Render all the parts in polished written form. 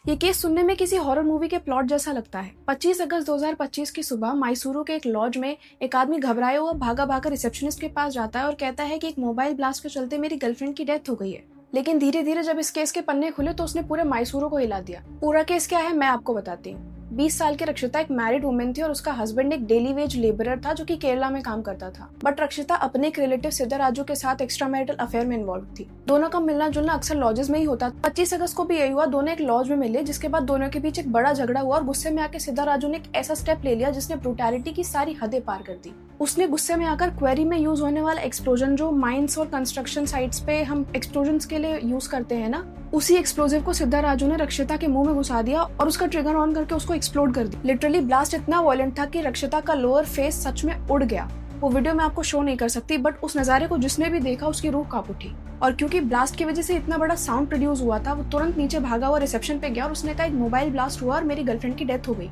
ये केस सुनने में किसी हॉरर मूवी के प्लॉट जैसा लगता है। 25 अगस्त 2025 की सुबह मैसूरू के एक लॉज में एक आदमी घबराया हुआ भागा भागा रिसेप्शनिस्ट के पास जाता है और कहता है कि एक मोबाइल ब्लास्ट के चलते मेरी गर्लफ्रेंड की डेथ हो गई है। लेकिन धीरे धीरे जब इस केस के पन्ने खुले तो उसने पूरे मैसूरू को हिला दिया। पूरा केस क्या है मैं आपको बताती हूँ। 20 साल की रक्षिता एक मैरिड वुमेन थी और उसका हस्बैंड एक डेली वेज लेबरर था जो कि केरला में काम करता था। बट रक्षिता अपने एक रिलेटिव सिद्धराजू के साथ एक्स्ट्रा मैरिटल अफेयर में इन्वॉल्व थी। दोनों का मिलना जुलना अक्सर लॉजेस में ही होता था। 25 अगस्त को भी यही हुआ। दोनों एक लॉज में मिले जिसके बाद दोनों के बीच एक बड़ा झगड़ा हुआ और गुस्से में आकर सिद्धराजू ने एक ऐसा स्टेप ले लिया जिसने ब्रूटैलिटी की सारी हदें पार कर दी। उसने गुस्से में आकर क्वेरी में यूज होने वाला एक्सप्लोजन जो माइंस और कंस्ट्रक्शन साइट्स पे हम एक्सप्लोजन के लिए यूज करते हैं ना, उसी एक्सप्लोजिव को सिद्धराजू ने रक्षिता के मुंह में घुसा दिया और उसका ट्रिगर ऑन करके उसको एक्सप्लोड कर दिया। लिटरली ब्लास्ट इतना वायलेंट था कि रक्षिता का लोअर फेस सच में उड़ गया। वो वीडियो मैं आपको शो नहीं कर सकती बट उस नजारे को जिसने भी देखा उसकी रूह कांप उठी। और क्योंकि ब्लास्ट की वजह से इतना बड़ा साउंड प्रोड्यूस हुआ था, वो तुरंत नीचे भागा हुआ रिसेप्शन पे गया और उसने कहा एक मोबाइल ब्लास्ट हुआ और मेरी गर्लफ्रेंड की डेथ हो गई।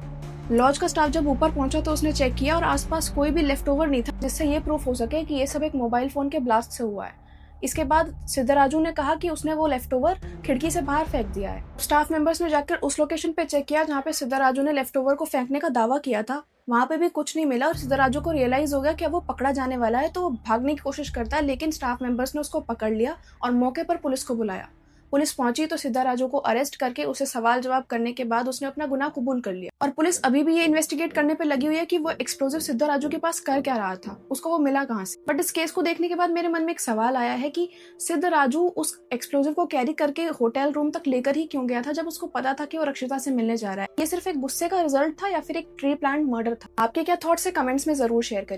लॉज का स्टाफ जब ऊपर पहुंचा तो उसने चेक किया और आसपास कोई भी लेफ्ट ओवर नहीं था जिससे ये प्रूफ हो सके कि ये सब एक मोबाइल फोन के ब्लास्ट से हुआ है। इसके बाद सिद्धराजू ने कहा कि उसने वो लेफ्ट ओवर खिड़की से बाहर फेंक दिया है। स्टाफ मेंबर्स ने जाकर उस लोकेशन पे चेक किया जहाँ पे सिद्धराजू ने लेफ्ट ओवर को फेंकने का दावा किया था। वहाँ पे भी कुछ नहीं मिला और सिद्धराजू को रियलाइज हो गया कि अब वो पकड़ा जाने वाला है, तो वो भागने की कोशिश करता है लेकिन स्टाफ मेंबर्स ने उसको पकड़ लिया और मौके पर पुलिस को बुलाया। पुलिस पहुंची तो सिद्धराजू को अरेस्ट करके उसे सवाल जवाब करने के बाद उसने अपना गुनाह कबूल कर लिया। और पुलिस अभी भी ये इन्वेस्टिगेट करने पे लगी हुई है कि वो एक्सप्लोजिव सिद्धराजू के पास कर क्या रहा था, उसको वो मिला कहाँ से। बट इस केस को देखने के बाद मेरे मन में एक सवाल आया है कि सिद्धराजू उस एक्सप्लोजिव को कैरी करके होटल रूम तक लेकर ही क्यों गया था जब उसको पता था कि वो रक्षिता से मिलने जा रहा है। ये सिर्फ एक गुस्से का रिजल्ट था या फिर एक प्री प्लान्ड मर्डर था? आपके क्या थॉट्स है कमेंट्स में जरूर शेयर करें।